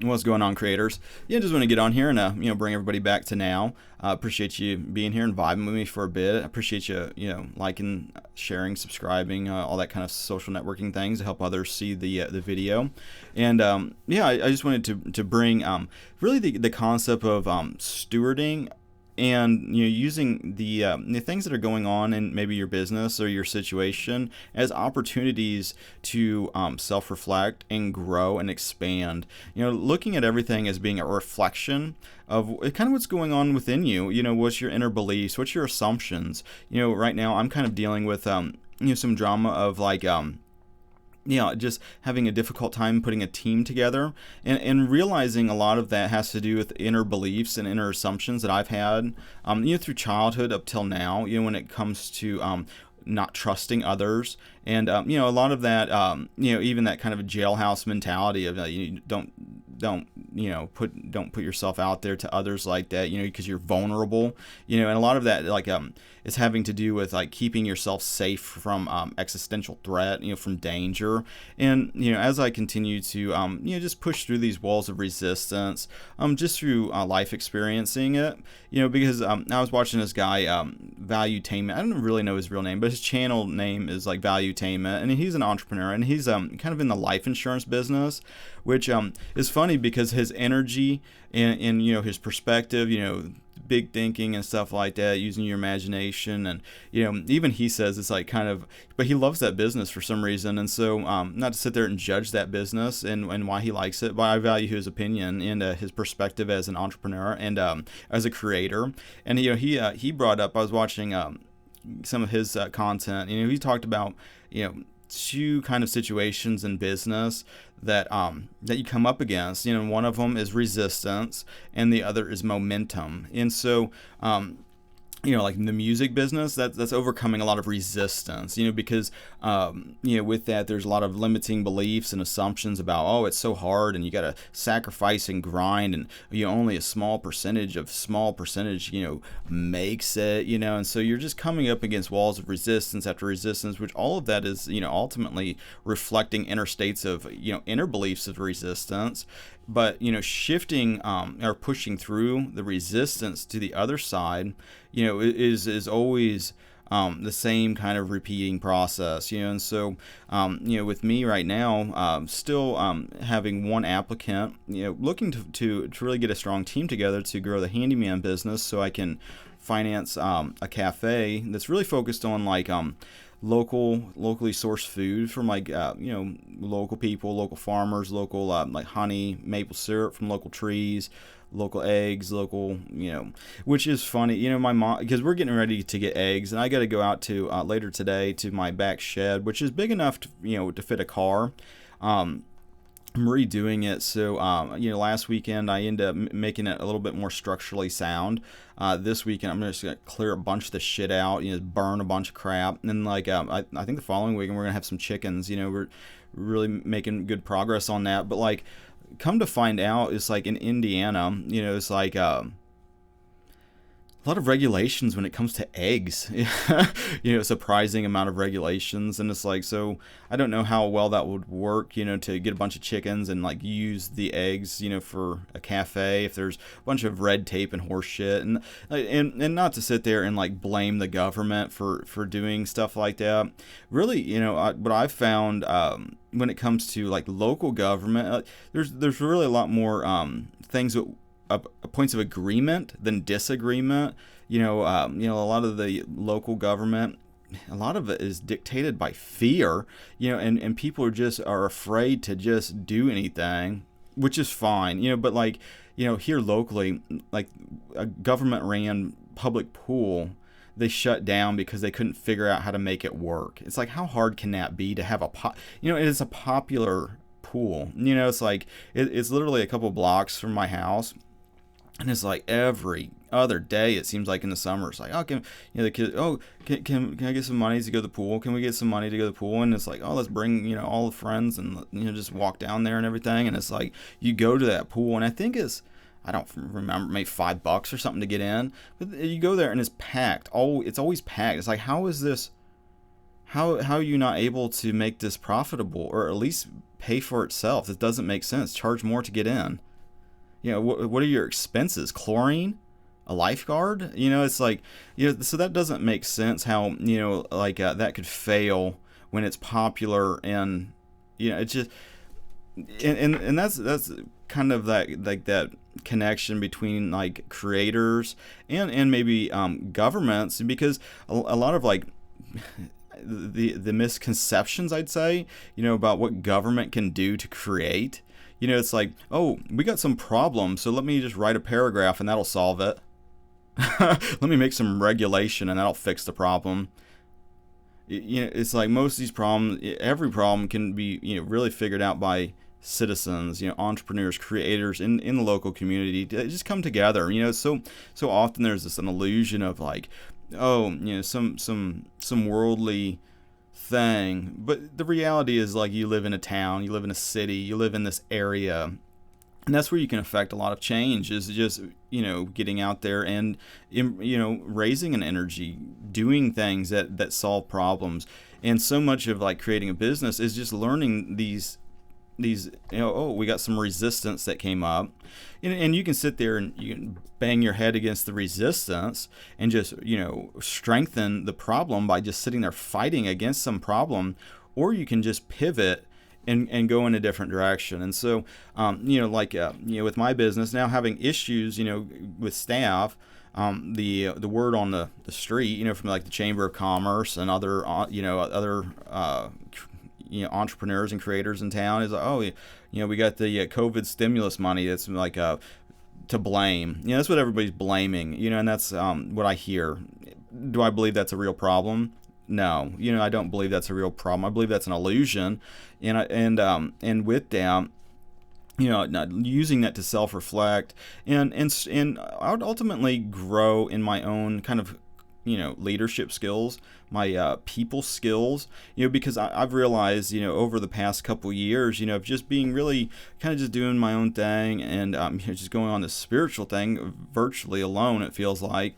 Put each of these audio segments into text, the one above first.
What's going on, creators? Yeah, just want to get on here and bring everybody back to now. Appreciate you being here and vibing with me for a bit. Appreciate you, liking, sharing, subscribing, all that kind of social networking things to help others see the video. And I just wanted to bring really the concept of stewarding and using the things that are going on in maybe your business or your situation as opportunities to self-reflect and grow and expand. Looking at everything as being a reflection of kind of what's going on within you. What's your inner beliefs, what's your assumptions. Right now I'm kind of dealing with some drama of like just having a difficult time putting a team together, and realizing a lot of that has to do with inner beliefs and inner assumptions that I've had, through childhood up till now, when it comes to not trusting others. And a lot of that, even that kind of a jailhouse mentality of you don't put yourself out there to others like that, because you're vulnerable, and a lot of that is having to do with like keeping yourself safe from existential threat, from danger. And as I continue to just push through these walls of resistance, just through life experiencing it, because I was watching this guy, Valuetainment. I don't really know his real name, but his channel name is like Valuetainment, and he's an entrepreneur, and he's kind of in the life insurance business, which is funny because his energy and his perspective, big thinking and stuff like that, using your imagination, and even he says it's like kind of, but he loves that business for some reason. And so not to sit there and judge that business and why he likes it, but I value his opinion and his perspective as an entrepreneur and as a creator. And he brought up, I was watching some of his content. He talked about two kind of situations in business that you come up against. One of them is resistance, and the other is momentum. And so like in the music business, that's overcoming a lot of resistance, because with that there's a lot of limiting beliefs and assumptions about, oh, it's so hard and you got to sacrifice and grind, and only a small percentage makes it, and so you're just coming up against walls of resistance after resistance, which all of that is ultimately reflecting inner states of inner beliefs of resistance. But shifting or pushing through the resistance to the other side, is always the same kind of repeating process. And so with me right now, still having one applicant, looking to really get a strong team together to grow the Handyman business, so I can finance a cafe that's really focused on like locally sourced food from like local people, local farmers, local like honey, maple syrup from local trees, local eggs, local, which is funny. My mom, because we're getting ready to get eggs, and I got to go out to later today to my back shed, which is big enough to to fit a car. I'm redoing it, so last weekend I ended up making it a little bit more structurally sound. This weekend I'm just gonna clear a bunch of the shit out, burn a bunch of crap, and then I think the following weekend we're gonna have some chickens. We're really making good progress on that. But like, come to find out, it's like in Indiana, it's like a lot of regulations when it comes to eggs. Surprising amount of regulations. And it's like, so I don't know how well that would work, to get a bunch of chickens and like use the eggs, for a cafe, if there's a bunch of red tape and horse shit. And not to sit there and like blame the government for doing stuff like that. Really, what I've found when it comes to like local government, there's really a lot more things that points of agreement than disagreement. A lot of the local government, a lot of it is dictated by fear, and people are afraid to just do anything, which is fine, but like, here locally, like a government ran public pool, they shut down because they couldn't figure out how to make it work. It's like, how hard can that be to have it is a popular pool, it's like, it's literally a couple blocks from my house. And it's like every other day, it seems like in the summer, it's like, oh, the kids, oh, can I get some money to go to the pool? Can we get some money to go to the pool? And it's like, oh, let's bring, all the friends and, just walk down there and everything. And it's like, you go to that pool, and I think I don't remember, maybe $5 or something to get in. But you go there and it's packed. It's always packed. It's like, how is this? How are you not able to make this profitable, or at least pay for itself? It doesn't make sense. Charge more to get in. what are your expenses? Chlorine? A lifeguard? It's like, so that doesn't make sense how, like that could fail when it's popular. And, it's just, and that's kind of that, like that connection between like creators and maybe governments, because a lot of like the misconceptions, I'd say, about what government can do to create. It's like, oh, we got some problem, so let me just write a paragraph and that'll solve it. Let me make some regulation and that'll fix the problem. It's like most of these problems, every problem can be, really figured out by citizens, entrepreneurs, creators in the local community. They just come together. So often there's this an illusion of like, oh, some worldly thing, but the reality is like you live in a town, you live in a city, you live in this area. And that's where you can affect a lot of change, is just, getting out there and, raising an energy, doing things that solve problems. And so much of like creating a business is just learning these, oh, we got some resistance that came up. And you can sit there and you can bang your head against the resistance and just, strengthen the problem by just sitting there fighting against some problem. Or you can just pivot and go in a different direction. And so, with my business now having issues, with staff, the word on the street, from like the Chamber of Commerce and other entrepreneurs and creators in town is like, oh, we got the COVID stimulus money that's like to blame. That's what everybody's blaming. And that's what I hear. Do I believe that's a real problem? No, I don't believe that's a real problem. I believe that's an illusion, and with that, not using that to self-reflect and I would ultimately grow in my own kind of, leadership skills, my people skills, because I've realized, over the past couple years, of just being really kind of just doing my own thing and just going on this spiritual thing virtually alone. It feels like,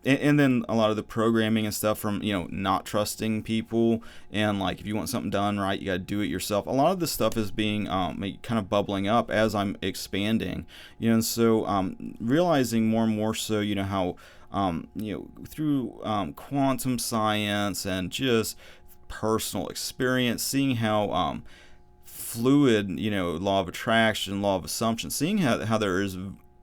and then a lot of the programming and stuff from, not trusting people and like if you want something done right, you got to do it yourself. A lot of this stuff is being kind of bubbling up as I'm expanding, and so realizing more and more so, how through quantum science and just personal experience, seeing how fluid, law of attraction, law of assumption, seeing how there is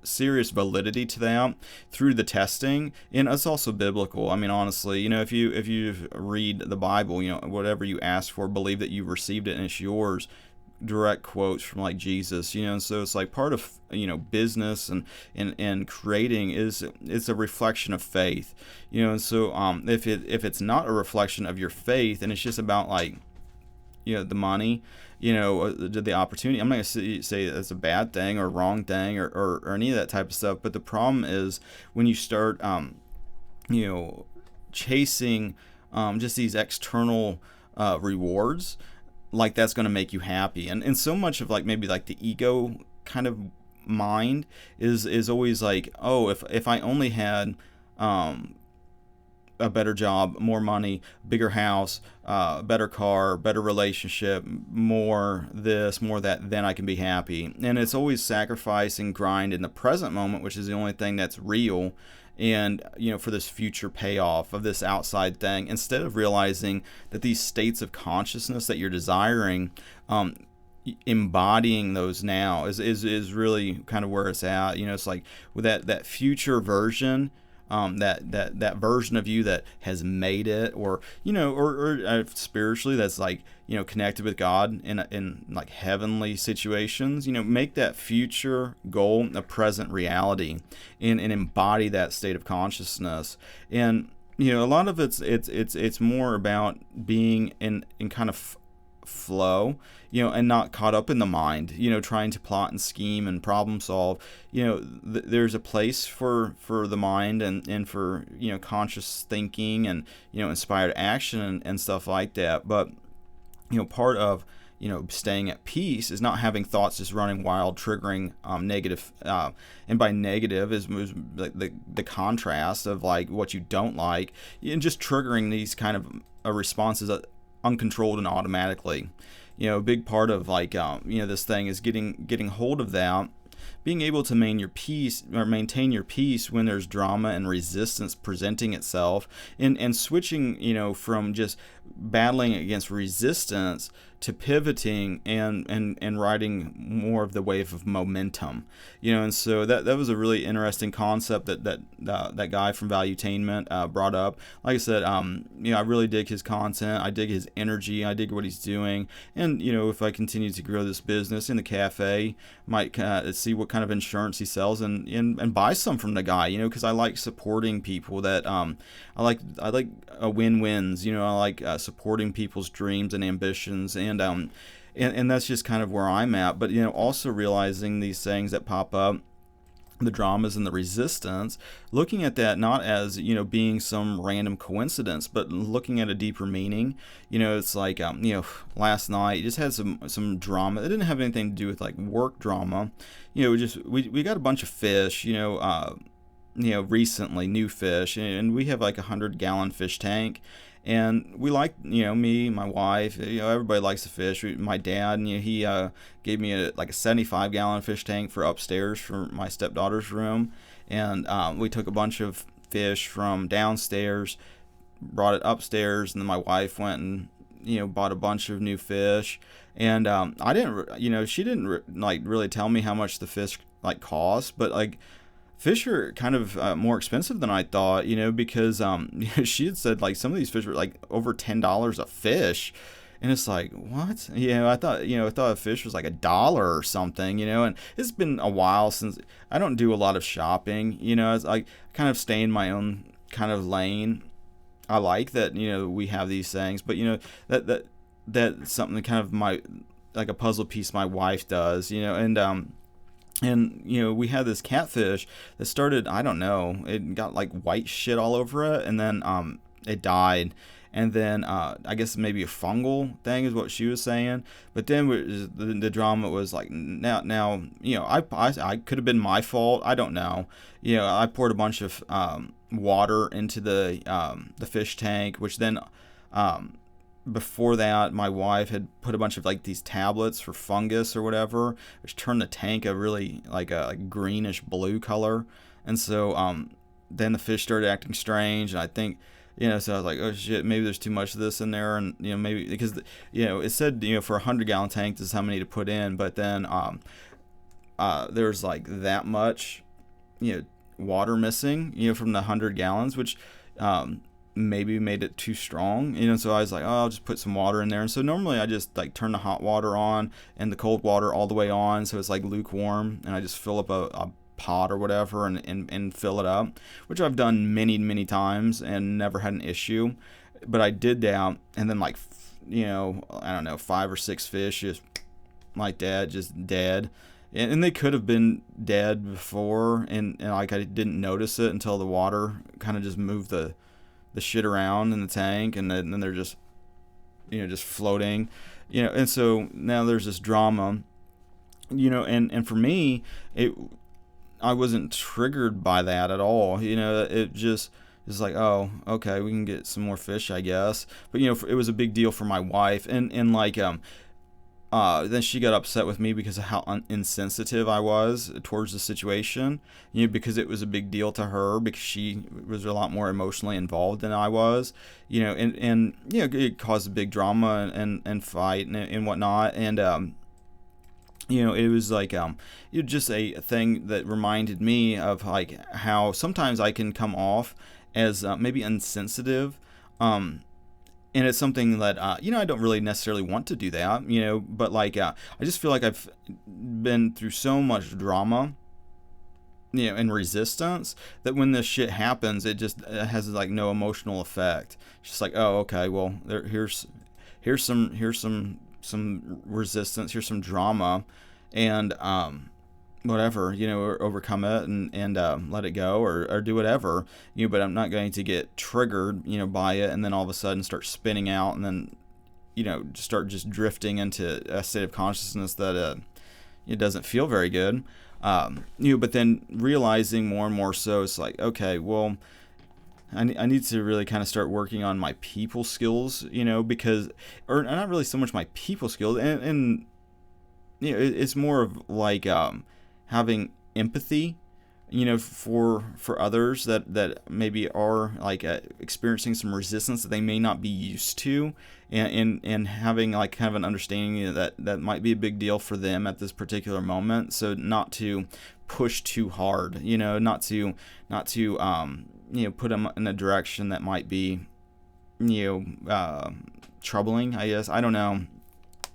serious validity to that through the testing, and it's also biblical. I mean, honestly, if you read the Bible, whatever you ask for, believe that you've received it and it's yours. Direct quotes from like Jesus, and so it's like part of business and creating it's a reflection of faith, and so if it's not a reflection of your faith and it's just about like the money, the opportunity. I'm not going to say that's a bad thing or wrong thing or any of that type of stuff. But the problem is when you start, chasing just these external rewards, like that's going to make you happy. And so much of like maybe like the ego kind of mind is always like, oh, if I only had a better job, more money, bigger house, better car, better relationship, more this, more that, then I can be happy. And it's always sacrifice and grind in the present moment, which is the only thing that's real. And, for this future payoff of this outside thing, instead of realizing that these states of consciousness that you're desiring, embodying those now is really kind of where it's at. It's like with that future version, that version of you that has made it, or spiritually that's like connected with God in like heavenly situations. Make that future goal a present reality, and embody that state of consciousness. And a lot of it's more about being in kind of flow, and not caught up in the mind, trying to plot and scheme and problem solve. There's a place for the mind and for, conscious thinking and, inspired action and stuff like that. But, part of, staying at peace is not having thoughts just running wild, triggering negative. And by negative is like the contrast of like what you don't like, and just triggering these kind of responses uncontrolled and automatically. a big part of like this thing is getting hold of that, being able to maintain your peace when there's drama and resistance presenting itself, and switching, from just battling against resistance to pivoting and riding more of the wave of momentum, and so that was a really interesting concept that guy from Valuetainment brought up. Like I said, I really dig his content, I dig his energy, I dig what he's doing, and if I continue to grow this business in the cafe, might see what kind of insurance he sells and buy some from the guy, because I like supporting people that I like win-wins, I like supporting people's dreams and ambitions, and that's just kind of where I'm at. But also realizing these things that pop up, the dramas and the resistance, looking at that not as being some random coincidence, but looking at a deeper meaning. It's like last night just had some drama. It didn't have anything to do with like work drama. We got a bunch of fish, recently new fish, and we have like 100-gallon fish tank. And we like, me, my wife, everybody likes to fish. My dad, he gave me a 75-gallon fish tank for upstairs for my stepdaughter's room. And we took a bunch of fish from downstairs, brought it upstairs, and then my wife went and, bought a bunch of new fish. And I didn't, she didn't really tell me how much the fish cost, but fish are kind of more expensive than I thought, because she had said some of these fish were over $10 a fish, and it's like, what? I thought a fish was $1 or something, and it's been a while since I don't do a lot of shopping, as I kind of stay in my own kind of lane. I like that we have these things, but that's something kind of a puzzle piece my wife does, and we had this catfish that started, I don't know, it got white shit all over it, and then it died. And then I guess maybe a fungal thing is what she was saying. But then the drama was now I could have been my fault. I don't know. I poured a bunch of water into the fish tank, which then before that, my wife had put a bunch of these tablets for fungus or whatever, which turned the tank a really a greenish blue color. And so then the fish started acting strange, and I think so I was like, oh shit, maybe there's too much of this in there, and maybe because it said for a 100-gallon tank this is how many to put in, but then there's that much water missing from the 100 gallons, which maybe made it too strong, so I was like, oh, I'll just put some water in there. And so normally I just turn the hot water on and the cold water all the way on, so it's lukewarm, and I just fill up a pot or whatever and fill it up, which I've done many times and never had an issue. But I did that, and then I don't know, 5 or 6 fish just like that, just dead. And they could have been dead before, and I didn't notice it until the water kind of just moved the shit around in the tank, and then they're just just floating, and so now there's this drama, and for me, I wasn't triggered by that at all. It just is oh, okay, we can get some more fish, I guess. But it was a big deal for my wife, and then she got upset with me because of how insensitive I was towards the situation, because it was a big deal to her, because she was a lot more emotionally involved than I was, and it caused a big drama and fight and whatnot. And, it was just a thing that reminded me of how sometimes I can come off as maybe insensitive, and it's something that, I don't really necessarily want to do that, but I just feel like I've been through so much drama, and resistance, that when this shit happens, it just has no emotional effect. It's just oh, okay, well, here's some resistance, here's some drama, and whatever, or overcome it and let it go, or do whatever, but I'm not going to get triggered, by it, and then all of a sudden start spinning out, and then, start just drifting into a state of consciousness that it doesn't feel very good. But then realizing more and more so, it's okay, well, I need to really kind of start working on my people skills, because, or not really so much my people skills, and it's more of like having empathy, for others that maybe are like experiencing some resistance that they may not be used to, and having like kind of an understanding that might be a big deal for them at this particular moment. So not to push too hard, not to put them in a direction that might be, troubling, I guess. I don't know.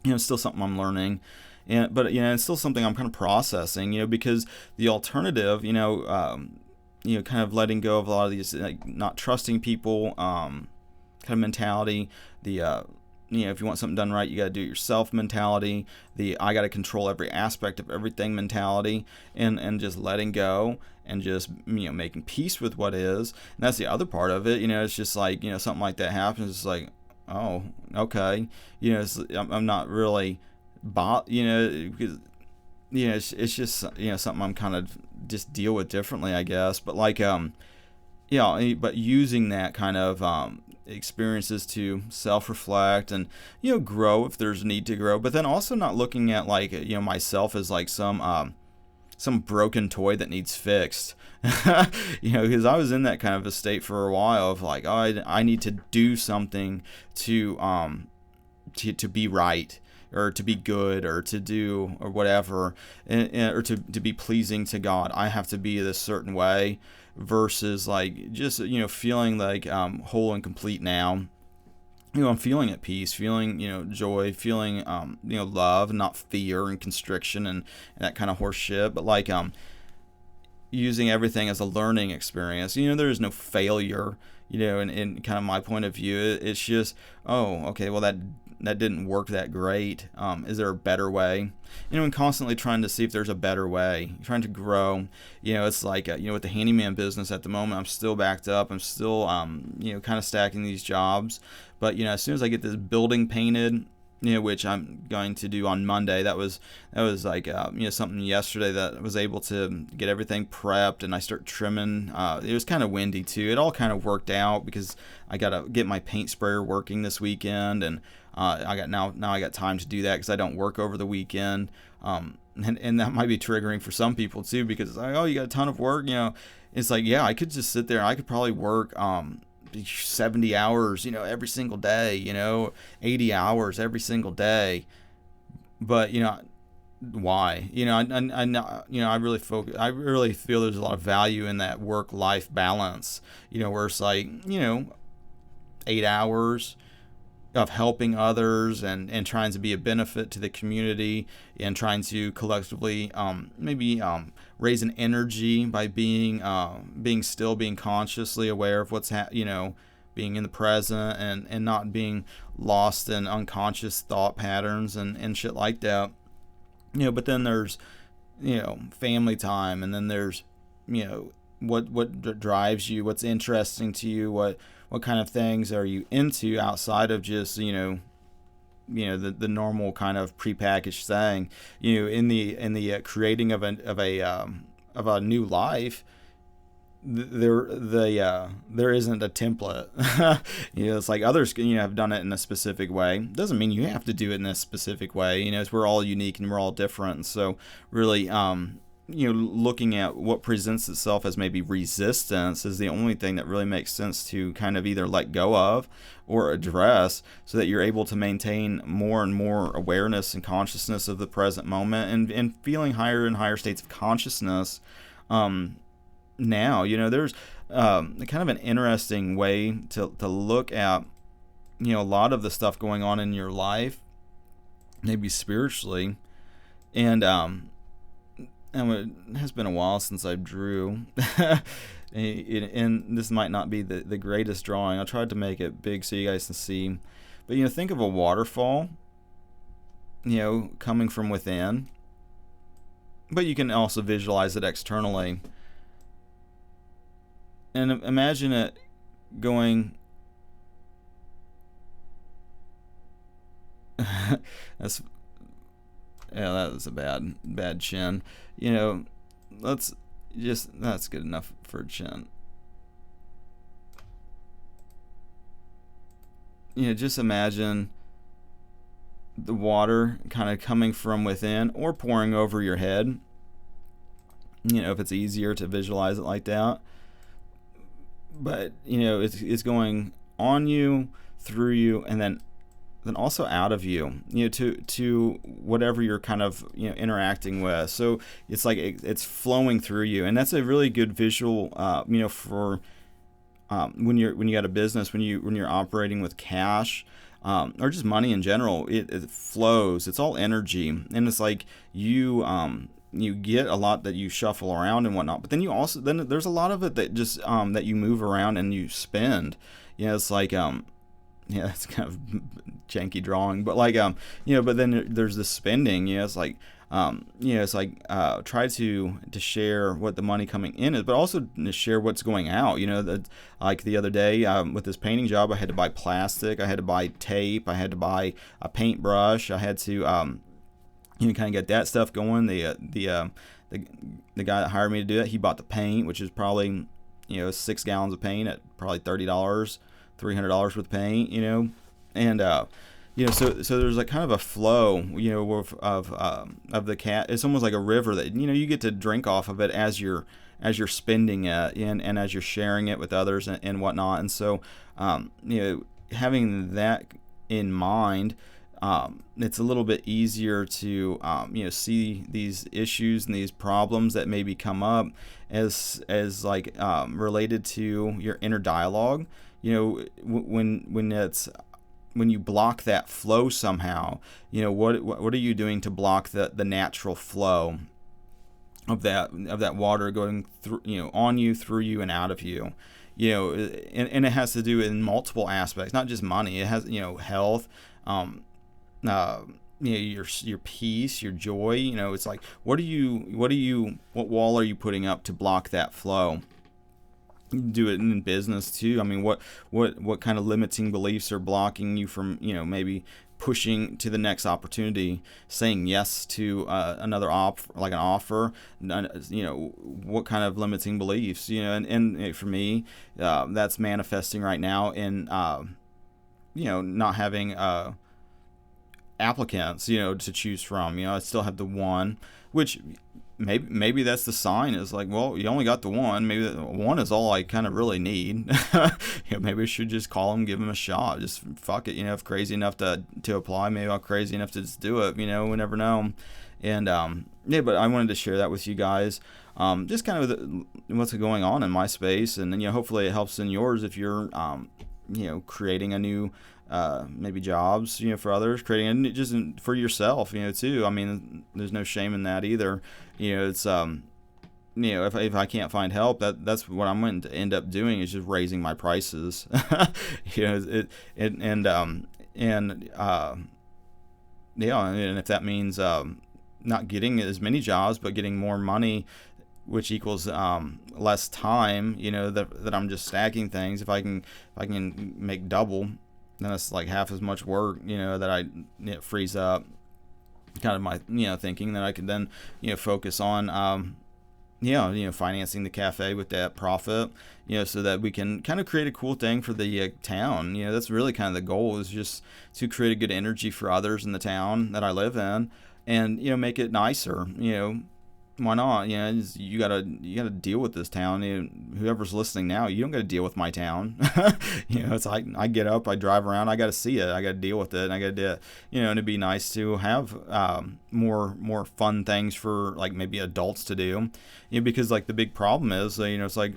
It's still something I'm learning. But it's still something I'm kind of processing, because the alternative, kind of letting go of a lot of these, like, not trusting people, kind of mentality, the, if you want something done right, you got to do it yourself mentality, the I got to control every aspect of everything mentality, and just letting go and just, making peace with what is. And that's the other part of it. It's just like, something like that happens. It's like, oh, okay. I'm not really, because, it's just, something I'm kind of just deal with differently, I guess. But like, but using that kind of experiences to self-reflect and, grow if there's a need to grow, but then also not looking at like, myself as like some broken toy that needs fixed. Because I was in that kind of a state for a while of like, oh, I need to do something to be right, or to be good, or to do, or whatever, or to be pleasing to God. I have to be this certain way, versus like just, feeling like whole and complete now. I'm feeling at peace, feeling, joy, feeling, love, not fear and constriction and that kind of horse shit. But like, using everything as a learning experience. There is no failure, in kind of my point of view. It's just, oh, okay, well, that didn't work that great. Is there a better way? And constantly trying to see if there's a better way, trying to grow. It's like, with the handyman business at the moment, I'm still backed up. I'm still, kind of stacking these jobs. But, as soon as I get this building painted, which I'm going to do on Monday. That was like, something yesterday that I was able to get everything prepped, and I start trimming. It was kind of windy too. It all kind of worked out because I got to get my paint sprayer working this weekend, and I got time to do that because I don't work over the weekend. And that might be triggering for some people too, because it's like, oh, you got a ton of work. It's like, yeah, I could just sit there and I could probably work 70 hours, every single day, 80 hours every single day. But, why? I really focus. I really feel there's a lot of value in that work-life balance, where it's like, 8 hours of helping others and trying to be a benefit to the community, and trying to collectively maybe raise an energy by being consciously aware of what's being in the present, and not being lost in unconscious thought patterns and shit like that. But then there's family time, and then there's what drives you, what's interesting to you, what kind of things are you into outside of just the normal kind of prepackaged thing. In the creating of a new life, there isn't a template. It's like others have done it in a specific way. Doesn't mean you have to do it in a specific way. It's, we're all unique and we're all different. And so really looking at what presents itself as maybe resistance is the only thing that really makes sense to kind of either let go of or address, so that you're able to maintain more and more awareness and consciousness of the present moment, and feeling higher and higher states of consciousness. Now, there's kind of an interesting way to look at, a lot of the stuff going on in your life, maybe spiritually. And it has been a while since I drew. And this might not be the greatest drawing. I tried to make it big so you guys can see. But, think of a waterfall, coming from within. But you can also visualize it externally. And imagine it going... that was a bad chin. That's good enough for a chin. just imagine the water kind of coming from within or pouring over your head. If it's easier to visualize it like that. But, it's going on you, through you, and then also out of you, to whatever you're kind of, interacting with. So it's like it's flowing through you. And that's a really good visual, for when you got a business, when you're operating with cash, or just money in general. It flows. It's all energy. And it's like you get a lot that you shuffle around and whatnot, but then there's a lot of it that just that you move around and you spend. It's like it's kind of janky drawing, but like but then there's the spending. It's like try to share what the money coming in is, but also to share what's going out. Like the other day with this painting job, I had to buy plastic, I had to buy tape, I had to buy a paintbrush, I had to kind of get that stuff going. The guy that hired me to do that, he bought the paint, which is probably 6 gallons of paint at probably $30, $300 worth of paint, and so there's like kind of a flow, of the cat. It's almost like a river that you get to drink off of it as you're spending it and as you're sharing it with others and whatnot. And so having that in mind, it's a little bit easier to see these issues and these problems that maybe come up as like related to your inner dialogue. When you block that flow somehow, what are you doing to block the natural flow of that water going through, on you, through you, and out of you. And it has to do in multiple aspects, not just money. It has health, your peace, your joy. It's like what wall are you putting up to block that flow? You can do it in business too. I mean, what kind of limiting beliefs are blocking you from maybe pushing to the next opportunity, saying yes to another offer? What kind of limiting beliefs? And for me, that's manifesting right now in not having applicants to choose from. I still have the one, which maybe that's the sign, is like, well, you only got the one. Maybe the one is all I kind of really need. Maybe I should just call them, give them a shot. Just fuck it. If crazy enough to apply, maybe I'm crazy enough to just do it. We never know. And but I wanted to share that with you guys. Just kind of what's going on in my space, and then hopefully it helps in yours if you're creating a new maybe jobs for others, creating a, just for yourself too. I mean, there's no shame in that either. It's if I can't find help, that's what I'm going to end up doing, is just raising my prices. And if that means not getting as many jobs but getting more money, which equals less time, that I'm just stacking things. If I can make double, then it's like half as much work, that it frees up kind of my thinking that I could then focus on financing the cafe with that profit, so that we can kind of create a cool thing for the town. That's really kind of the goal, is just to create a good energy for others in the town that I live in, and make it nicer. Why not? You gotta deal with this town. Whoever's listening now, you don't gotta deal with my town. It's like I get up, I drive around, I gotta see it, I gotta deal with it, and I gotta do it. And it'd be nice to have more fun things for like maybe adults to do. Because like the big problem is, it's like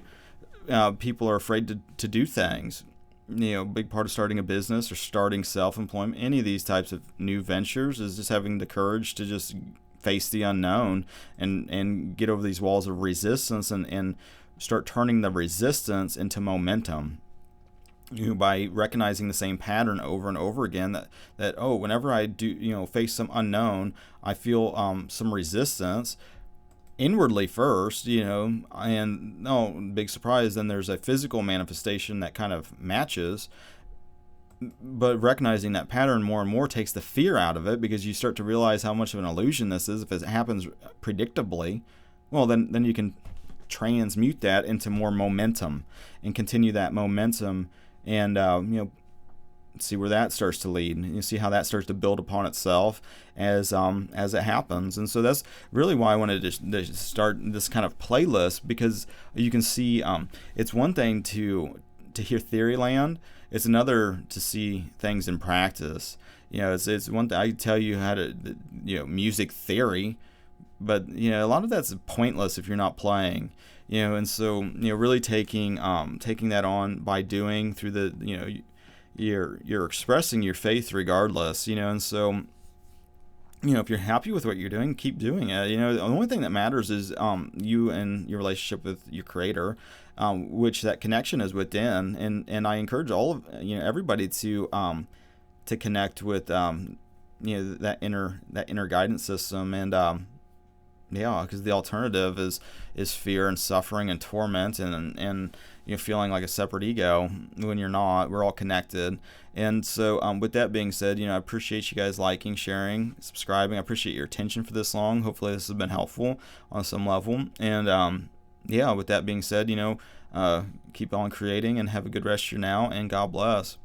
people are afraid to do things. A big part of starting a business or starting self-employment, any of these types of new ventures, is just having the courage to just face the unknown and get over these walls of resistance and start turning the resistance into momentum. By recognizing the same pattern over and over again, that whenever I do face some unknown, I feel some resistance inwardly first, and big surprise, then there's a physical manifestation that kind of matches. But recognizing that pattern more and more takes the fear out of it, because you start to realize how much of an illusion this is. If it happens predictably, well, then you can transmute that into more momentum and continue that momentum, and see where that starts to lead. You see how that starts to build upon itself as it happens. And so that's really why I wanted to start this kind of playlist, because you can see it's one thing to hear theory land. It's another to see things in practice. It's one thing I tell you how to music theory, but a lot of that's pointless if you're not playing. And so really taking that on by doing through the you're expressing your faith regardless, and so if you're happy with what you're doing, keep doing it. The only thing that matters is you and your relationship with your creator, which that connection is within. And I encourage all of everybody to connect with that inner guidance system. And because the alternative is fear and suffering and torment and feeling like a separate ego when you're not. We're all connected. And so with that being said, I appreciate you guys liking, sharing, subscribing. I appreciate your attention for this long. Hopefully this has been helpful on some level. And with that being said, keep on creating and have a good rest of your now, and God bless.